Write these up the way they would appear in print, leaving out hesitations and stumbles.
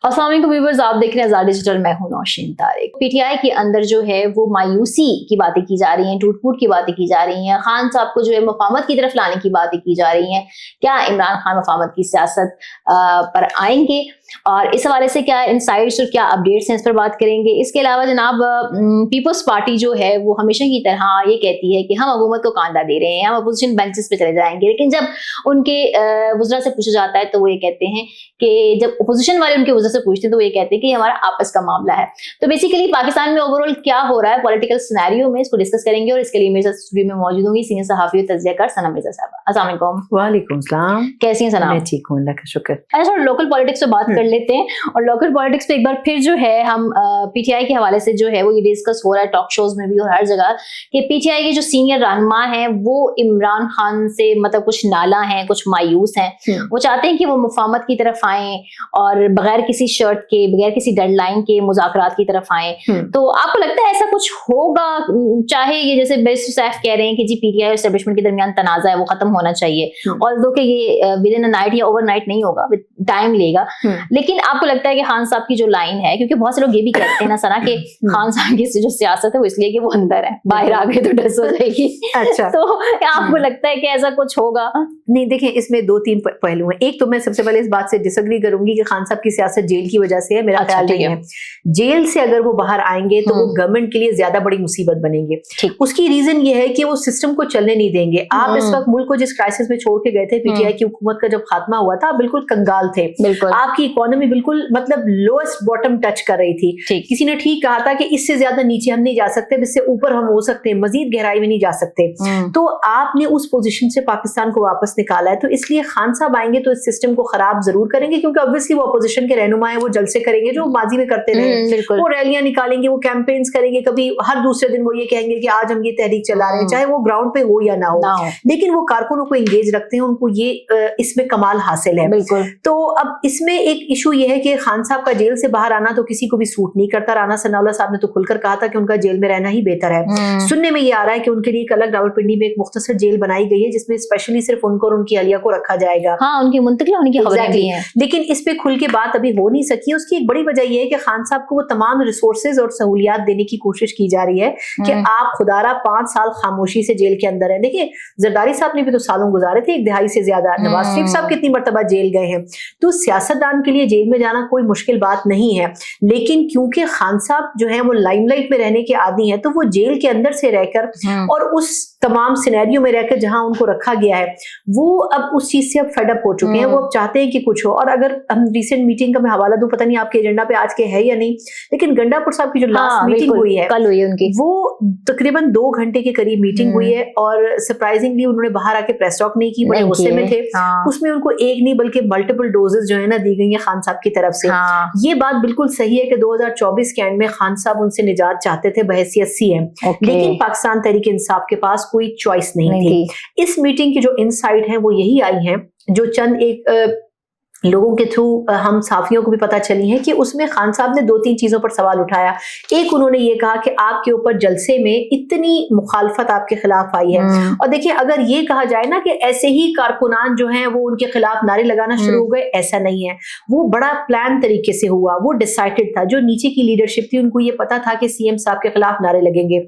अस्सलाम वालेकुम व्यूअर्स, आप देख रहे हैं आज़ाद डिजिटल। मैं हूं नौशीन तारिक। पीटीआई के अंदर जो है वो मायूसी की बातें की जा रही हैं, टूट फूट की बातें की जा रही हैं, खान साहब को जो है मफामत की तरफ लाने की बातें की जा रही हैं। क्या इमरान खान मफामत की सियासत पर आएंगे और इस हवाले से क्या इनसाइट्स और क्या अपडेट्स हैं, इस पर बात करेंगे। इसके अलावा जनाब पीपल्स पार्टी जो है वो हमेशा की तरह ये कहती है कि हम हुकूमत को कांदा दे रहे हैं, हम अपोजिशन बेंचेस पे चले जाएंगे, लेकिन जब उनके वज़रा से पूछा जाता है तो वो ये कहते हैं कि जब अपोजिशन वाले उनके वज़रा से पूछते हैं तो वो ये कहते हैं कि हमारा आपस का मामला है। तो बेसिकली पाकिस्तान में ओवरऑल क्या हो रहा है पॉलिटिकल सिनेरियो में, इसको डिस्कस करेंगे और इसके लिए मेरे साथ स्टूडियो में मौजूद होंगी सीनियर सहाफ़ी और तज़कियाकार सना मिर्ज़ा साहबा। अस्सलाम वालेकुम। वालेकुम सलाम। कैसी हैं सना? मैं ठीक हूं, अल्लाह का शुक्र। अच्छा, थोड़ा लोकल पॉलिटिक्स पे बात कर लेते हैं और लोकल पॉलिटिक्स पे एक बार फिर जो है हम पीटीआई के हवाले से जो है वो ये डिस्कस हो रहा है टॉक शोज में भी और हर जगह कि पीटीआई के जो सीनियर रहनुमा हैं वो इमरान खान से मतलब कुछ नाला हैं, कुछ मायूस हैं। वो चाहते हैं कि वो मुफाहमत की तरफ आएं और बगैर किसी शर्त के, बगैर किसी डेडलाइन के मुज़ाकरात की तरफ आएं। तो आपको लगता है ऐसा कुछ होगा? चाहे ये जैसे बैरिस्टर साहब कह रहे हैं कि जी पीटीआई और एस्टेब्लिशमेंट के दरमियान तनाज़ा है वो खत्म होना चाहिए, और दो कि ये विद इन अ नाइट या ओवरनाइट नहीं होगा, टाइम लेगा, लेकिन आपको लगता है कि खान साहब की जो लाइन है, क्योंकि बहुत से लोग ये भी कहते हैं ना सना कि खान साहब की जो सियासत है वो इसलिए कि वो अंदर है, बाहर आ गए तो डस हो जाएगी। अच्छा, तो आपको लगता है कि ऐसा कुछ होगा? नहीं, देखिए इसमें दो तीन पहलू हैं। एक तो मैं सबसे पहले इस बात से डिसएग्री करूंगी कि खान साहब की सियासत जेल की वजह से है, मेरा ख्याल नहीं है। जेल से अगर वो बाहर आएंगे तो वो गवर्नमेंट के लिए ज्यादा बड़ी मुसीबत बनेंगे। उसकी रीजन ये है कि वो सिस्टम को चलने नहीं देंगे। आप इस वक्त मुल्क को जिस क्राइसिस में छोड़ के गए थे, पीटीआई की हुकूमत का जब खात्मा हुआ था, आप बिल्कुल कंगाल थे, आपकी इकोनॉमी बिल्कुल मतलब लोएस्ट बॉटम टच कर रही थी। किसी ने ठीक कहा था कि इससे ज्यादा नीचे हम नहीं जा सकते, इससे ऊपर हम हो सकते हैं, मजीद गहराई में नहीं जा सकते। तो आपने उस पोजीशन से पाकिस्तान को वापस निकाला है, तो इसलिए खान साहब आएंगे तो इस सिस्टम को खराब जरूर करेंगे, क्योंकि ऑब्वियसली वो अपोजिशन के रहनुमा है, वो जलसे करेंगे जो माजी में करते रहे, वो रैलियां निकालेंगे, वो कैंपेन्स करेंगे, कभी हर दूसरे दिन वो ये कहेंगे कि आज हम ये तहरीक चला रहे हैं, चाहे वो ग्राउंड पे हो या ना हो, लेकिन वो कारकुनों को एंगेज रखते हैं, उनको ये इसमें कमाल हासिल है। तो अब इसमें एक इशू ये है कि खान साहब का जेल से बाहर आना तो किसी को भी सूट नहीं करता। राना सनाउल्लाह साहब ने तो खुलकर कहा था कि उनका जेल में रहना ही बेहतर है। सुनने में ये आ रहा है कि उनके लिए एक अलग रावलपिंडी में एक मुख्तसर जेल बनाई गई है जिसमें स्पेशली सिर्फ उनको और उनकी अहलिया को रखा जाएगा। हाँ, उनकी मुंतकिल होने की खबरें भी हैं। लेकिन इस पे खुल के बात अभी हो नहीं सकी। उसकी एक बड़ी वजह यह है कि खान साहब को वो तमाम रिसोर्सेज और सहूलियात देने की कोशिश की जा रही है कि आप खुदारा 5 साल खामोशी से जेल के अंदर है। देखिए जरदारी साहब ने भी तो सालों गुजारे थे, 1 दहाई से ज्यादा। नवाज शरीफ साहब कितनी मरतबा जेल गए हैं। तो सियासतदान के लिए जेल में जाना कोई मुश्किल बात नहीं है, लेकिन क्योंकि खान साहब जो है वो लाइमलाइट में रहने के आदी हैं, तो वो जेल के अंदर से रहकर और उस तमाम सिनेरियो में रहकर जहां उनको रखा गया है, वो अब उस चीज से अब फेड अप हो चुके हैं। वो अब चाहते हैं कि कुछ हो। और अगर हम रिसेंट मीटिंग का मैं हवाला दूं, पता नहीं आपके एजेंडा पे आज के है या नहीं, लेकिन गंडापुर साहब की जो लास्ट मीटिंग हुई है, कल हुई है उनकी, वो तकरीबन 2 घंटे के करीब मीटिंग हुई है और सरप्राइजिंगली उन्होंने बाहर आके प्रेस टॉक नहीं की, बड़े गुस्से में थे। उसमें उनको एक नहीं बल्कि मल्टीपल डोजेस जो है ना दी गई है खान साहब की तरफ से। ये बात बिल्कुल सही है कि 2024 के एंड में खान साहब उनसे निजात चाहते थे बहैसियत सीएम, लेकिन पाकिस्तान तहरीक इंसाफ के पास कोई चॉइस नहीं थी। इस मीटिंग की जो इनसाइट है वो यही आई है, जो चंद एक लोगों के थ्रू हम साफियों को भी पता चली है, कि उसमें खान साहब ने 2-3 चीजों पर सवाल उठाया। एक, उन्होंने ये कहा कि आपके ऊपर जलसे में इतनी मुखालफत आपके खिलाफ आई है, और देखिए अगर ये कहा जाए ना कि ऐसे ही कारकुनान जो हैं वो उनके खिलाफ नारे लगाना शुरू हो गए, ऐसा नहीं है। वो बड़ा प्लान तरीके से हुआ, वो डिसाइडेड था। जो नीचे की लीडरशिप थी उनको ये पता था कि सीएम साहब के खिलाफ नारे लगेंगे।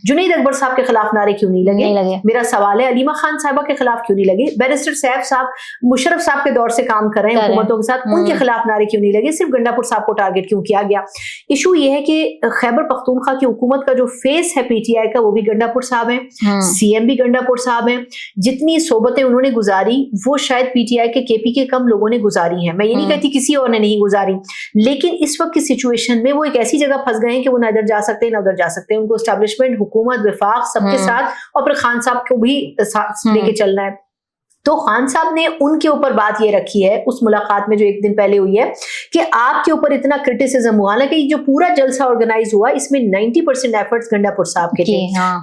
जुनैद अकबर साहब के खिलाफ नारे क्यों नहीं लगे? मेरा सवाल है, अलीमा खान साहबा के खिलाफ क्यों नहीं लगे? बैरिस्टर सैफ साहब मुशर्रफ साहब के दौर से काम कर रहे हैं हुकूमतों के साथ, उनके खिलाफ नारे क्यों नहीं लगे? सिर्फ गंडापुर साहब को टारगेट क्यों किया गया? इशू ये है कि खैबर पख्तूनख्वा की हुकूमत का जो फेस है पीटीआई का, वो भी गंडापुर साहब है, सीएम भी गंडापुर साहब है। जितनी सोबतें उन्होंने गुजारी वो शायद पीटीआई के केपी के कम लोगों ने गुजारी है। मैं ये नहीं कहती किसी और ने नहीं गुजारी, लेकिन इस वक्त की सिचुएशन में वो एक ऐसी जगह फंस गए हैं कि वो ना इधर जा सकते ना उधर जा सकते। उनको एस्टैब्लिशमेंट, हुकूमत, विफाक सबके साथ और फिर खान साहब को भी साथ लेके चलना है। तो खान साहब ने उनके ऊपर बात ये रखी है उस मुलाकात में जो 1 दिन पहले हुई है, कि आपके ऊपर इतना क्रिटिसिज्म हुआ। हालांकि जो पूरा जलसा ऑर्गेनाइज हुआ इसमें 90% एफर्ट्स गंडापुर साहब के थे।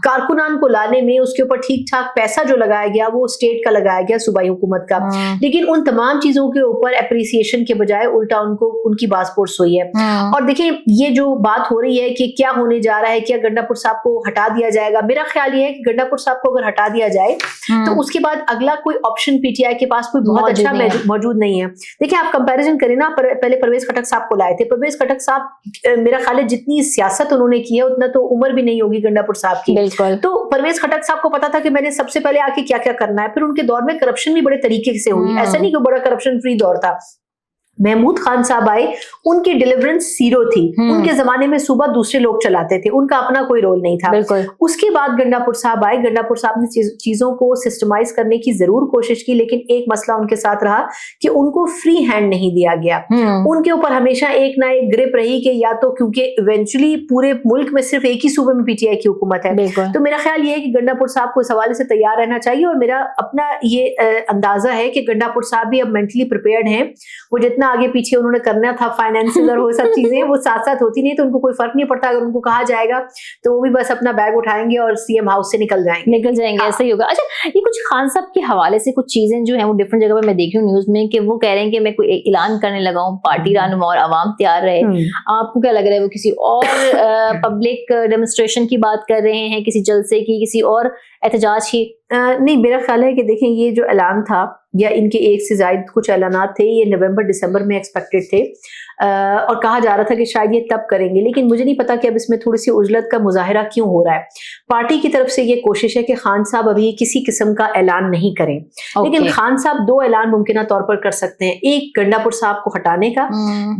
कारकुनान को लाने में उसके ऊपर ठीक ठाक पैसा जो लगाया गया वो स्टेट का लगाया गया, सूबाई हुकूमत का, लेकिन उन तमाम चीजों के ऊपर अप्रिसिएशन के बजाय उल्टा उनको उनकी बासपोर्स हुई है। और देखिए ये जो बात हो रही है कि क्या होने जा रहा है, क्या गंडापुर साहब को हटा दिया जाएगा? मेरा ख्याल ये है कि गंडापुर साहब को अगर हटा दिया जाए तो उसके बाद अगला कोई ऑप्शन पीटीआई के पास कोई बहुत अच्छा मौजूद नहीं है। देखिए आप कंपैरिजन करें ना, पहले पहले परवेज खटक साहब को लाए थे। परवेज खटक साहब मेरा ख्याल है जितनी सियासत उन्होंने की है उतना तो उम्र भी नहीं होगी गंडापुर साहब की। तो परवेज खटक साहब को पता था कि मैंने सबसे पहले आके क्या क्या करना है। फिर उनके दौर में करप्शन भी बड़े तरीके से हुई, ऐसा नहीं कि बड़ा करप्शन फ्री दौर था। महमूद खान साहब आए, उनकी डिलीवरेंस जीरो थी, उनके जमाने में सुबह दूसरे लोग चलाते थे, उनका अपना कोई रोल नहीं था। उसके बाद गंडापुर साहब आए, गंडापुर साहब ने चीजों को सिस्टमाइज करने की जरूर कोशिश की, लेकिन एक मसला उनके साथ रहा कि उनको फ्री हैंड नहीं दिया गया। उनके ऊपर हमेशा एक ना एक ग्रिप रही कि या तो क्योंकि इवेंचुअली पूरे मुल्क में सिर्फ एक ही सूबे में पीटीआई की हुकूमत है, तो मेरा ख्याल ये है कि गंडापुर साहब को इस हवाले से तैयार रहना चाहिए। और मेरा अपना ये अंदाजा है कि गंडापुर साहब भी अब मेंटली प्रिपेयर्ड हैं। वो जितना आगे पीछे उन्होंने करना था फाइनेंसिंग और वो सब चीजें वो साथ साथ होती नहीं, तो उनको कोई फर्क नहीं पड़ता। अगर उनको कहा जाएगा तो वो भी बस अपना बैग उठाएंगे और सीएम हाउस से निकल जाएंगे। हाँ। ऐसा ही होगा। अच्छा, ये कुछ खान साहब के हवाले से कुछ चीजें जो है वो डिफरेंट जगह पे मैं देखी हूँ न्यूज में कि वो कह रहे हैं कि मैं कोई ऐलान करने लगा हूँ, पार्टी रहनुमा और आवाम तैयार रहे। आपको क्या लग रहा है, वो किसी और पब्लिक डेमोन्स्ट्रेशन की बात कर रहे हैं, किसी जलसे की, किसी और एहतजाज की? नहीं, मेरा ख्याल है कि देखें ये जो ऐलान था या इनके एक से ज्यादा कुछ ऐलानात थे, ये नवंबर दिसंबर में एक्सपेक्टेड थे और कहा जा रहा था कि शायद ये तब करेंगे, लेकिन मुझे नहीं पता कि अब इसमें थोड़ी सी उजलत का मुजाहिरा क्यों हो रहा है। पार्टी की तरफ से ये कोशिश है कि खान साहब अभी किसी किस्म का ऐलान नहीं करें, लेकिन खान साहब दो ऐलान मुमकिन तौर पर कर सकते हैं। एक गंडापुर साहब को हटाने का,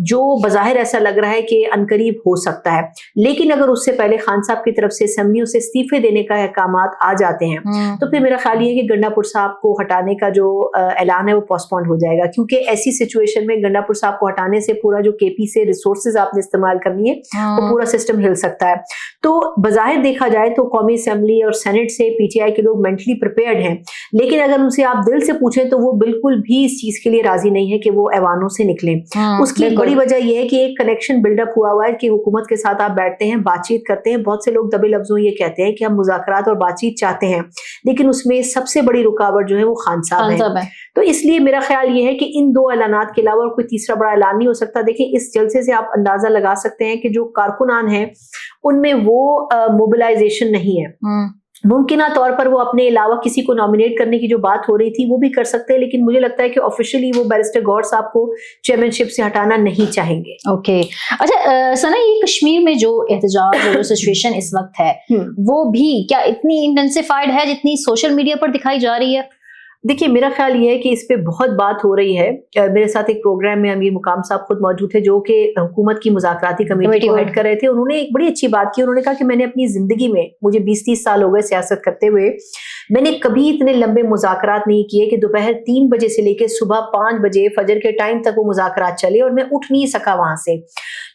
जो बज़ाहिर ऐसा लग रहा है कि अनकरीब हो सकता है, लेकिन अगर उससे पहले खान साहब की तरफ से असेंबलियों से इस्तीफे देने का अहकामात आ जाते हैं तो फिर मेरा ख्याल ये है कि गंडापुर साहब को हटाने का जो ऐलान है वो पोस्टपोन हो जाएगा, क्योंकि ऐसी सिचुएशन में गंडापुर साहब को हटाने से पूरा जो केपी से रिसोर्सेज आपने इस्तेमाल करनी है वो पूरा सिस्टम हिल सकता है। तो बज़ाहिर देखा जाए तो कौमी असेंबली और सेनेट से पीटीआई के लोग मेंटली प्रिपेयर्ड हैं, लेकिन अगर उनसे आप दिल से पूछें तो वो बिल्कुल भी इस चीज के लिए राजी नहीं है कि वो ऐवानों से निकलें। उसकी बड़ी वजह यह है कि एक कनेक्शन बिल्डअप हुआ है कि हुकूमत के साथ आप बैठते हैं, बातचीत करते हैं। बहुत से लोग दबे लफ्जों ये कहते हैं कि हम मुज़ाकरात और बातचीत चाहते हैं, लेकिन उसमें सबसे बड़ी रुकावट जो है वो खान साहब है। तो इसलिए मेरा ख्याल ये है कि इन दो ऐलानात के अलावा कोई तीसरा बड़ा ऐलान नहीं हो सकता। देखिए, इस जलसे से आप अंदाजा लगा सकते हैं कि जो कारकुनान हैं उनमें वो मोबिलाइजेशन नहीं है। मुमकिना तौर पर वो अपने अलावा किसी को नॉमिनेट करने की जो बात हो रही थी वो भी कर सकते हैं, लेकिन मुझे लगता है कि ऑफिशियली वो बैरिस्टर गौर साहब को चेयरमैनशिप से हटाना नहीं चाहेंगे। ओके। अच्छा सना, ये कश्मीर में जो एहतजाज जो सिचुएशन इस वक्त है वो भी क्या इतनी इंटेंसिफाइड है जितनी सोशल मीडिया पर दिखाई जा रही है? देखिए, मेरा ख्याल ये है कि इस पे बहुत बात हो रही है। मेरे साथ एक प्रोग्राम में अमीर मुकाम साहब खुद मौजूद थे जो कि हुकूमत की मुज़ाकराती कमेटी को हेड कर रहे थे। उन्होंने एक बड़ी अच्छी बात की। उन्होंने कहा कि मैंने अपनी जिंदगी में, मुझे 20-30 साल हो गए सियासत करते हुए, मैंने कभी इतने लंबे मुज़ाकरात नहीं किए कि दोपहर 3 बजे से लेकर सुबह 5 बजे फजर के टाइम तक वो मुज़ाकरात चले और मैं उठ नहीं सका वहां से,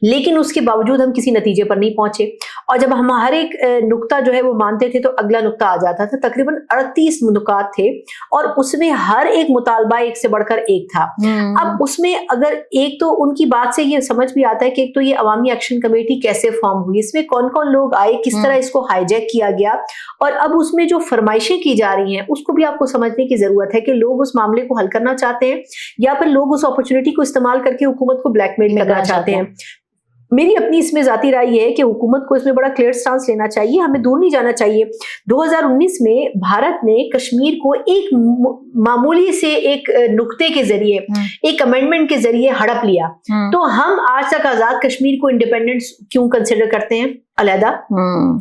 लेकिन उसके बावजूद हम किसी नतीजे पर नहीं पहुंचे। और जब हम हर एक नुक्ता जो है वो मानते थे तो अगला नुक्ता आ जाता था। तकरीबन 38 नुकात थे और उसमें हर एक मुतालबा एक से बढ़कर एक था। अब उसमें अगर एक तो उनकी बात से ये समझ भी आता है कि एक तो ये अवामी एक्शन कमेटी कैसे फॉर्म हुई, इसमें कौन कौन लोग आए, किस तरह इसको हाईजैक किया गया, और अब उसमें जो फरमाइशें की जा रही हैं उसको भी आपको समझने की जरूरत है कि लोग उस मामले को हल करना चाहते हैं या फिर लोग उस अपॉर्चुनिटी को इस्तेमाल करके हुकूमत को ब्लैकमेल करना चाहते हैं। मेरी अपनी इसमें जाती राय ये है कि हुकूमत को इसमें बड़ा क्लियर स्टांस लेना चाहिए, हमें दूर नहीं जाना चाहिए। 2019 में भारत ने कश्मीर को एक मामूली से एक नुक्ते के जरिए, एक अमेंडमेंट के जरिए हड़प लिया, तो हम आज तक आजाद कश्मीर को इंडिपेंडेंट क्यों कंसिडर करते हैं अलहदा?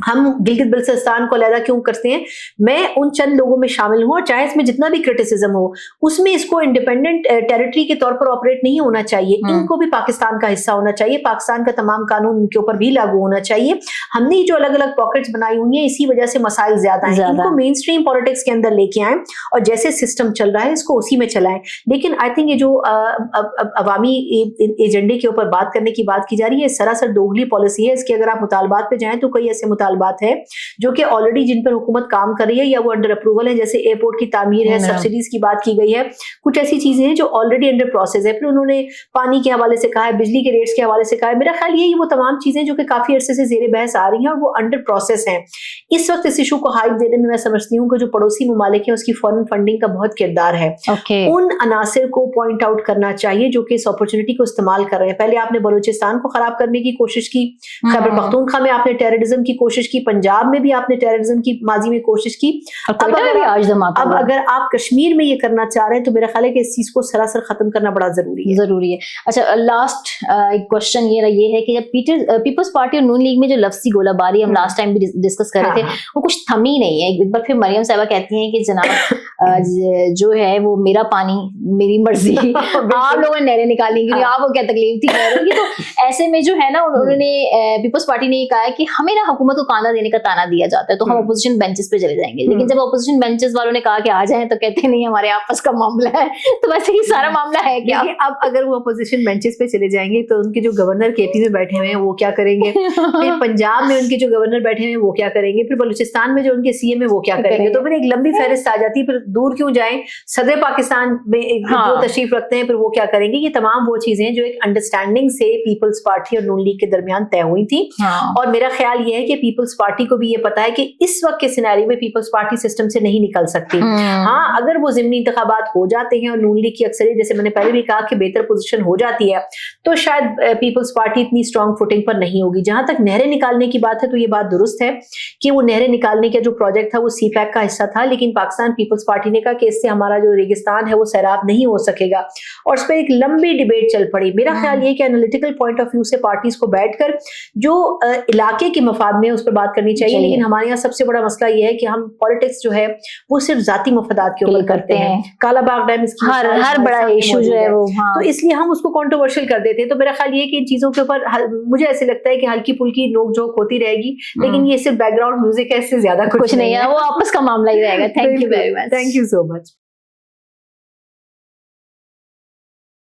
हम गिलगित बल्तिस्तान को अलहदा क्यों करते हैं? मैं उन चंद लोगों में शामिल हूं और चाहे इसमें जितना भी क्रिटिसिज्म हो उसमें इसको इंडिपेंडेंट टेरिटरी के तौर पर ऑपरेट नहीं होना चाहिए। इनको भी पाकिस्तान का हिस्सा होना चाहिए, पाकिस्तान का तमाम कानून उनके ऊपर भी लागू होना चाहिए। हमने जो अलग अलग पॉकेट्स बनाई हुई हैं इसी वजह से मसाइल ज्यादा हैं, इनको मेन स्ट्रीम पॉलिटिक्स के अंदर लेके आए और जैसे सिस्टम चल रहा है इसको उसी में चलाएं। लेकिन आई थिंक ये जो अवामी एजेंडे के ऊपर बात करने की बात की जा रही है सरासर दोगली पॉलिसी है। इसके अगर आप मुतालबात पे जाएं तो कई ऐसे मुतालबात है जो कि ऑलरेडी जिन पर हुकूमत काम कर रही है या वो अंडर अप्रूवल है, जैसे एयरपोर्ट की तामीर है, सब्सिडीज की बात की गई है, कुछ ऐसी चीजें हैं जो ऑलरेडी अंडर प्रोसेस है। फिर उन्होंने पानी के हवाले से कहा है, बिजली के रेट्स के हवाले से कहा है। मेरा ख्याल यही वो तमाम चीजें जो कि काफी अरसे से जेर बहस आ रही हैं और वो अंडर प्रोसेस हैं। इस वक्त इस इशू को हाइप देने में मैं समझती हूँ कि जो पड़ोसी मुमालिक है उसकी फॉरेन फंडिंग का बहुत किरदार है। उन अनासिर को पॉइंट आउट करना चाहिए जो कि इस अपॉर्चुनिटी को इस्तेमाल कर रहे हैं। पहले आपने बलूचिस्तान को खराब करने की कोशिश की, खैबर पख्तूनख्वा में में आपने टेररिज्म की कोशिश की, पंजाब में भी आपने टेररिज्म की माजी में कोशिश की, अब अगर आप कश्मीर में ये करना चाह रहे हैं तो मेरा ख्याल है कि इस चीज को सरासर खत्म करना बड़ा जरूरी है। अच्छा, लास्ट क्वेश्चन ये है कि जब पीपल्स पार्टी और नून लीग में जो लफ्जी गोलाबारी हम लास्ट टाइम भी डिस्कस कर रहे थे, वो कुछ थमी नहीं है। एक बार फिर मरियम साहिबा कहती हैं कि जनाब जो है वो मेरा पानी मेरी मर्जी, आप लोगों ने नहरें निकाली क्योंकि आपको क्या तकलीफ थी कह रही। तो ऐसे में जो है ना, उन्होंने पीपल्स पार्टी ने कहा है कि हमें ना हुकूमत को कांधा देने का ताना दिया जाता है तो हम अपोजिशन बेंचेस पे चले जाएंगे, लेकिन जब अपोजिशन बेंचेस वालों ने कहा कि आ जाएं तो कहते नहीं हमारे आपस का मामला है। तो वैसे ही सारा मामला है क्या? अब अगर वो अपोजिशन बेंचेस पे चले जाएंगे तो उनके जो गवर्नर केपी में बैठे हुए हैं वो क्या करेंगे, फिर पंजाब में उनके जो गवर्नर बैठे हुए हैं वो क्या करेंगे, फिर बलूचिस्तान में जो उनके सीएम है वो क्या करेंगे। तो फिर एक लंबी फहरिस्त आ जाती है। फिर दूर क्यों जाएं, सदर पाकिस्तान में जो तशरीफ रखते हैं फिर वो क्या करेंगे। ये तमाम वो चीजें जो एक अंडरस्टैंडिंग से पीपल्स पार्टी और नून लीग के दरमियान तय हुई थी। और मेरा ख्याल ये है कि पीपल्स पार्टी को भी ये पता है कि इस वक्त के सिनेरियो में पीपल्स पार्टी सिस्टम से नहीं निकल सकती। हाँ, अगर वो ज़िमनी इंतखाबात हो जाते हैं और नून लीग की अक्सरियत, जैसे मैंने पहले भी कहा, कि बेहतर पोजीशन हो जाती है, तो शायद पीपल्स पार्टी इतनी स्ट्रॉन्ग फुटिंग पर नहीं होगी। जहां तक नहरें निकालने की बात है तो ये बात दुरुस्त है कि वो नहरें निकालने का जो प्रोजेक्ट था वो सीपैक का हिस्सा था, लेकिन पाकिस्तान पीपल्स पार्टी ने कहा कि इससे हमारा जो रेगिस्तान है वो सैराब नहीं हो सकेगा, और इस पर एक लंबी डिबेट चल पड़ी। मेरा ख्याल ये कि एनालिटिकल पॉइंट ऑफ व्यू से पार्टीज को बैठकर जो इलाके के मफाद में उस पर बात करनी चाहिए, लेकिन हमारे यहाँ सबसे बड़ा मसला ये है कि हम पॉलिटिक्स जो है वो सिर्फ जाती मफादात के ऊपर करते हैं। काला बाग डैम हर बड़ा इशू जो है वो, तो इसलिए हम उसको कंट्रोवर्शियल कर देते हैं। तो मेरा ख्याल ये कि इन चीजों के ऊपर मुझे ऐसे लगता है कि हल्की फुल्की नोक झोंक होती रहेगी, लेकिन ये सिर्फ बैकग्राउंड म्यूजिक है, इससे ज्यादा कुछ नहीं है, वो आपस का मामला ही रहेगा। Thank you very much. Thank you so much.